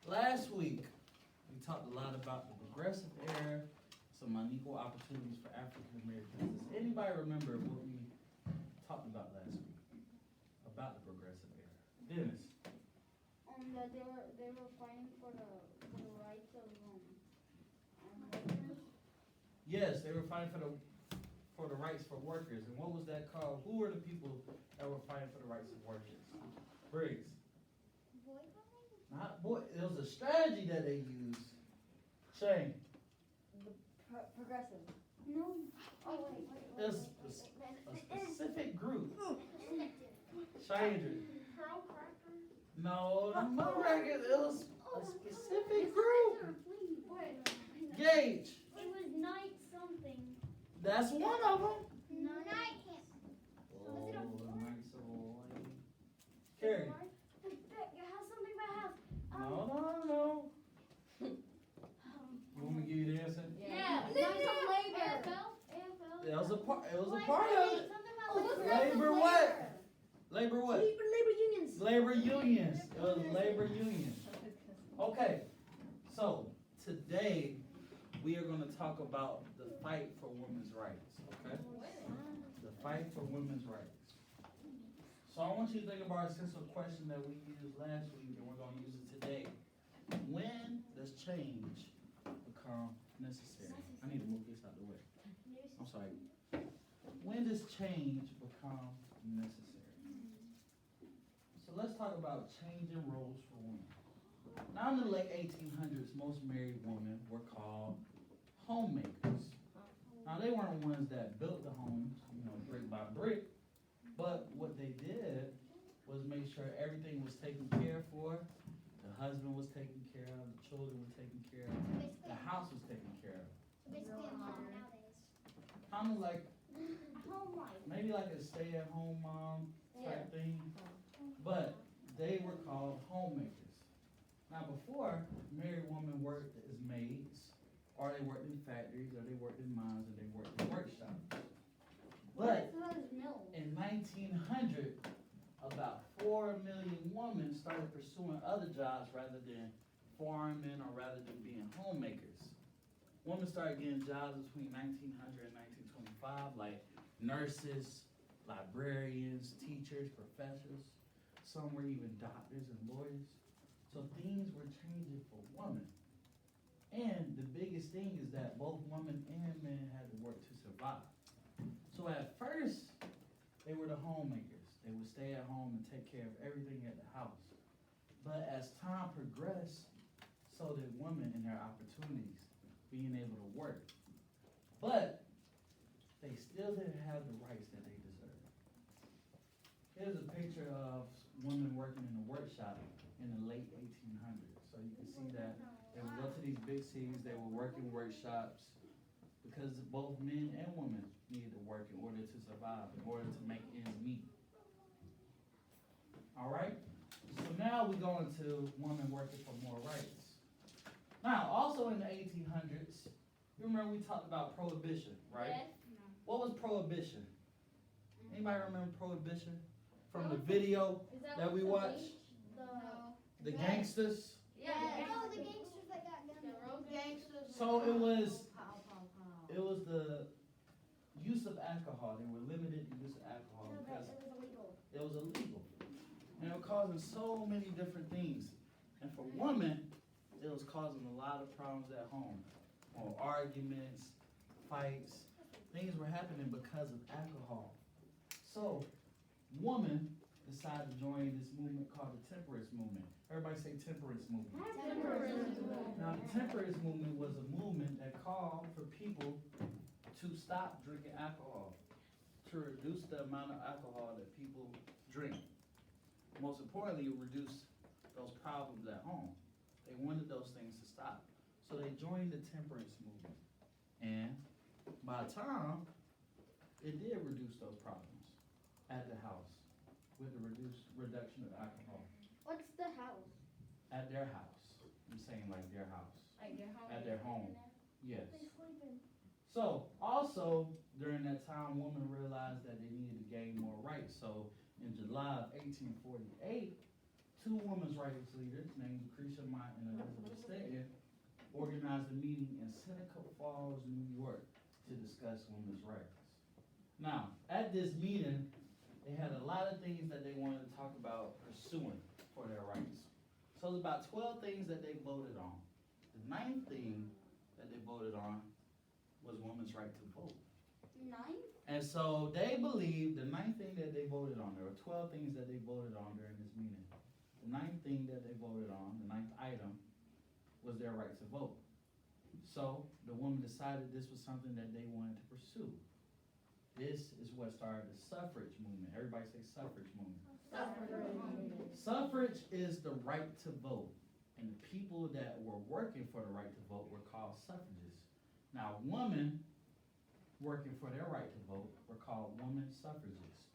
Last week, we talked a lot about the progressive era, some unequal opportunities for African Americans. Does anybody remember what we talked about last week about the progressive era? Dennis. That they were fighting for the rights of workers. Yes, they were fighting for the rights for workers. And what was that called? Who were the people that were fighting for the rights of workers? Briggs. Boycotting? Not boy. It was a strategy that they used. Shane. The progressive. No. Oh wait. It was a specific group. Shane. Pearl Cracker. No, not record. It was a specific group. Wait. Gage. It was night something. That's one of them. Night. Oh, nice old lady. Carrie. It has something about house. No. You want me to give you the answer? Yeah. Knights of Labor. AFL. It was a part. It was a part of it. Something about Labor what? Labor what? Labor unions. Labor unions. It was labor unions. Okay, so today we are going to talk about the fight for women's rights. Okay, the fight for women's rights. So I want you to think about a simple question that we used last week, and we're going to use it today. When does change become necessary? I need to move this out of the way. I'm sorry. When does change become necessary? So let's talk about changing roles for women. Now in the late 1800s, most married women were called homemakers. Now they weren't the ones that built the homes, brick by brick, but what they did was make sure everything was taken care for. The husband was taken care of, the children were taken care of, the house was taken care of. Basically, a mom nowadays. Kind of like, Home life. maybe like a stay-at-home mom type thing, but they were called homemakers. Now before, married women worked as maids, or they worked in factories, or they worked in mines, or they worked in workshops. But in 1900, about 4 million women started pursuing other jobs rather than farming or rather than being homemakers. Women started getting jobs between 1900 and 1925, like nurses, librarians, teachers, professors. Some were even doctors and lawyers. So things were changing for women. And the biggest thing is that both women and men had to work to survive. So at first, they were the homemakers. They would stay at home and take care of everything at the house. But as time progressed, so did women and their opportunities, being able to work. But they still didn't have the rights that they deserved. Here's a picture of women working in a workshop in the late 1800s. So you can see that they would go to these big cities, they were working workshops, because both men and women needed to work in order to survive, in order to make ends meet. All right? So now we go into women working for more rights. Now, also in the 1800s, you remember we talked about prohibition, right? Yes. What was prohibition? Anybody remember prohibition from the video that we watched? The gangsters? Yeah. Oh, the gangsters that got guns. The road gangsters. So it was the use of alcohol. They were limited the use of alcohol because it was illegal. And it was causing so many different things. And for women, it was causing a lot of problems at home. Or arguments, fights, things were happening because of alcohol. So women decided to join this movement called the temperance movement. Everybody say temperance movement. Now the temperance movement was a movement that called for people to stop drinking alcohol, to reduce the amount of alcohol that people drink. Most importantly, reduce those problems at home. They wanted those things to stop. So they joined the temperance movement. And by time, it did reduce those problems at the house with the reduction of alcohol. What's the house? At their house. I'm saying like their house. Like their home. At their home. Yes. They sleeping. So also during that time, women realized that they needed to gain more rights. So in July of 1848, two women's rights leaders named Lucretia Mott and Elizabeth Stanton organized a meeting in Seneca Falls, New York to discuss women's rights. Now, at this meeting, they had a lot of things that they wanted to talk about pursuing for their rights. So there's about 12 things that they voted on. The 9th thing that they voted on was women's right to vote. 9? And so they believe the 9th thing that they voted on, there were 12 things that they voted on during this meeting. The 9th thing that they voted on, the 9th item, was their right to vote. So the women decided this was something that they wanted to pursue. This is what started the suffrage movement. Everybody say suffrage movement. Suffrage is the right to vote. And the people that were working for the right to vote were called suffragists. Now, women working for their right to vote were called women suffragists.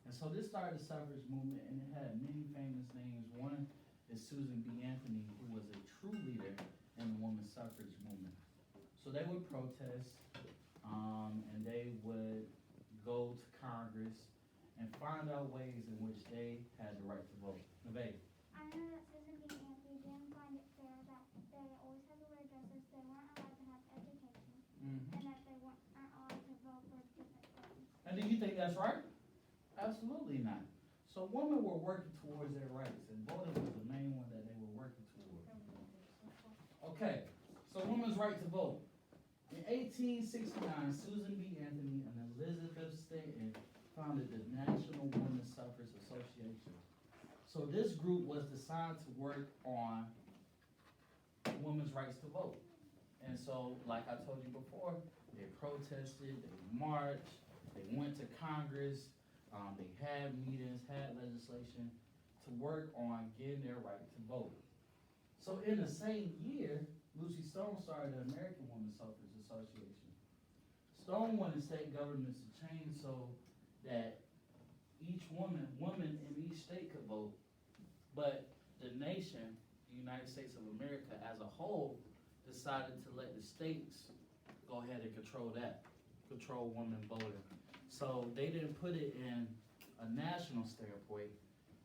And so this started the suffrage movement, and it had many famous names. One is Susan B. Anthony, who was a true leader in the women's suffrage movement. So they would protest, and they would go to Congress and find out ways in which they had the right to vote. Nevada. I know that Susan B. Anthony didn't find it fair that they always had to wear dresses, they weren't allowed to have education, and that they weren't allowed to vote for different things. And do you think that's right? Absolutely not. So women were working towards their rights, and voting was the main one that they were working towards. Okay, so women's right to vote. In 1869, Susan B. Anthony and Elizabeth Stanton founded the National Women's Suffrage Association. So this group was designed to work on women's rights to vote. And so, like I told you before, they protested, they marched, they went to Congress, they had meetings, had legislation to work on getting their right to vote. So in the same year, Lucy Stone started the American Women's Suffrage Association. Stone wanted state governments to change so that each woman in each state could vote, but the nation, the United States of America as a whole, decided to let the states go ahead and control women voting. So they didn't put it in a national standpoint,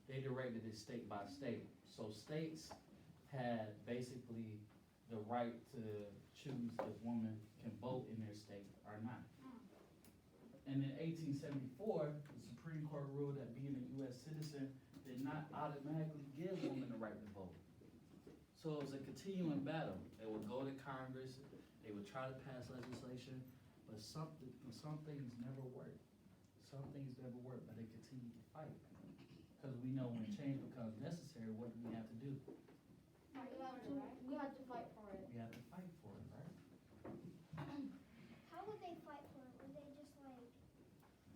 they directed it state by state. So states had basically the right to choose if women can vote in their state or not. And in 1874, the Supreme Court ruled that being a U.S. citizen did not automatically give women the right to vote. So it was a continuing battle. They would go to Congress, they would try to pass legislation, but some things never worked. Some things never worked, but they continued to fight. Because we know when change becomes necessary, what do we have to do? We had to fight for it. We have to fight for it, right? How would they fight for it? Would they just like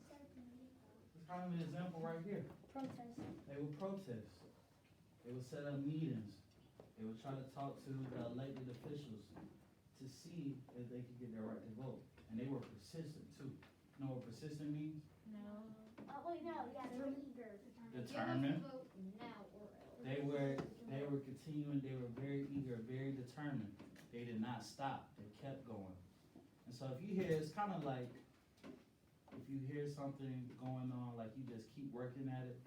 set up a meeting? It's kind of an example right here. Protest. They would protest. They would set up meetings. They would try to talk to the elected officials to see if they could get their right to vote. And they were persistent too. You know what persistent means? No. Wait, no, yeah, they were eager. Determined. Vote now or else. They were continuing, they were very eager, very determined. They did not stop. They kept going. And so if you hear, it's kind of like, if you hear something going on, like you just keep working at it,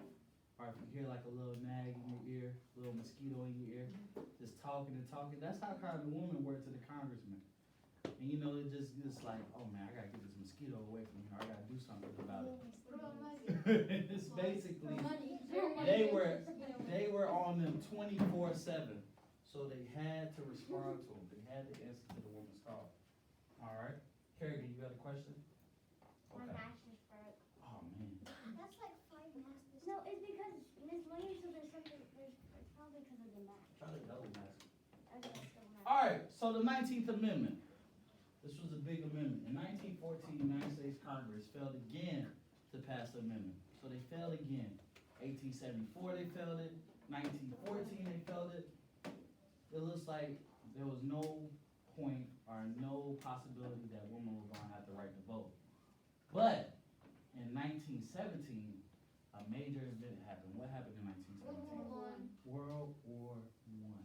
or if you hear like a little nag in your ear, a little mosquito in your ear, just talking and talking, that's how kind of the woman worked to the congressman. And you know, it's like, oh man, I gotta get this mosquito away from here, I gotta do something about it. It's basically, they were on them 24/7, so they had to respond to them. They had to answer to the woman's call. All right, Kerrigan, you got a question? My Okay. master's broke. Oh man. That's like 5 masters. No, it's because Miss Williams said there's something. It's probably because of the math. Try to double mask. I guess the math. All right, so the 19th Amendment. This was a big amendment. In 1914, the United States Congress failed again to pass the amendment. So they failed again. 1874 they failed it. 1914 they failed it. It looks like there was no point or no possibility that women were going to have the right to vote. But in 1917, a major event happened. What happened in 1917? World War I.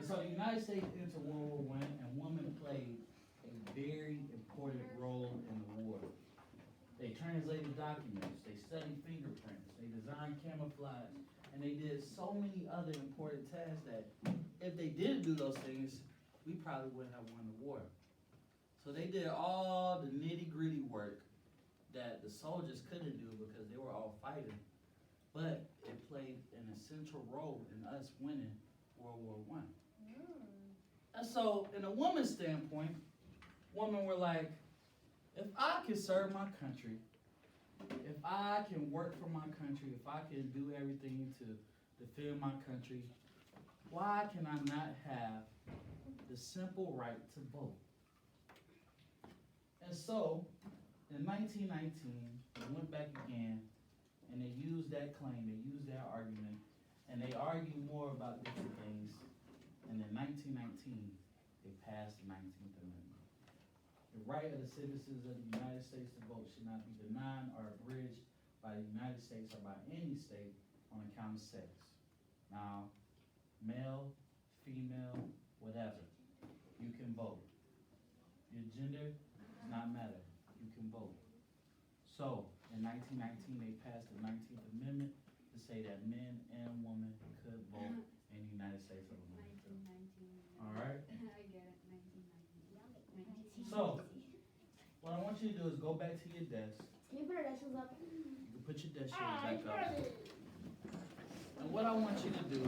And so the United States entered World War I, and women played a very important role in the war. They translated documents, they studied fingerprints, they designed camouflage, and they did so many other important tasks that if they didn't do those things, we probably wouldn't have won the war. So they did all the nitty-gritty work that the soldiers couldn't do because they were all fighting. But it played an essential role in us winning World War I. And so, in a woman's standpoint, women were like, if I can serve my country, if I can work for my country, if I can do everything to defend my country, why can I not have the simple right to vote? And so, in 1919, they went back again, and they used that claim, they used that argument, and they argued more about different things. And in 1919, they passed the 19th Amendment. The right of the citizens of the United States to vote should not be denied or abridged by the United States or by any state on account of sex. Now, male, female, whatever, you can vote. Your gender does not matter. You can vote. So, in 1919, they passed the 19th Amendment to say that men and women could vote in the United States of America. 1919. All right? I get it. 1919. So, what I want you to do is go back to your desk. Can you put our decials up? You can put your desk chairs back up. And what I want you to do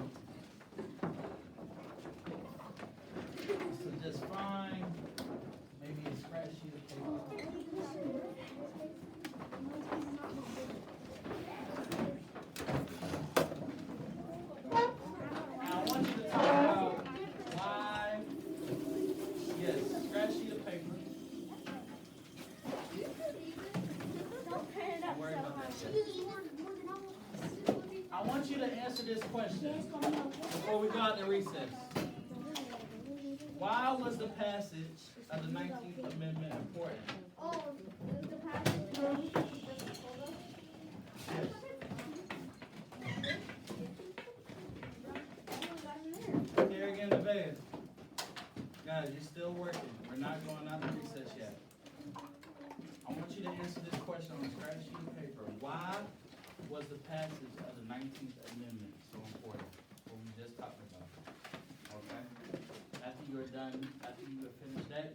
is to just find maybe a scratch sheet of paper. Now, I want you to talk about why, yes, scratch sheet of paper. Don't print it up. Don't worry about that so yet. I want you to answer this question before we go out to recess. Why was the passage of the 19th Amendment important? Oh, the passage. Yes. Here again, the band. Guys, you're still working. We're not going out to recess yet. I want you to answer this question on a scratch sheet of paper. Why was the passage of the 19th Amendment so important? What we just talked about. Okay? After you're done, after you have finished that,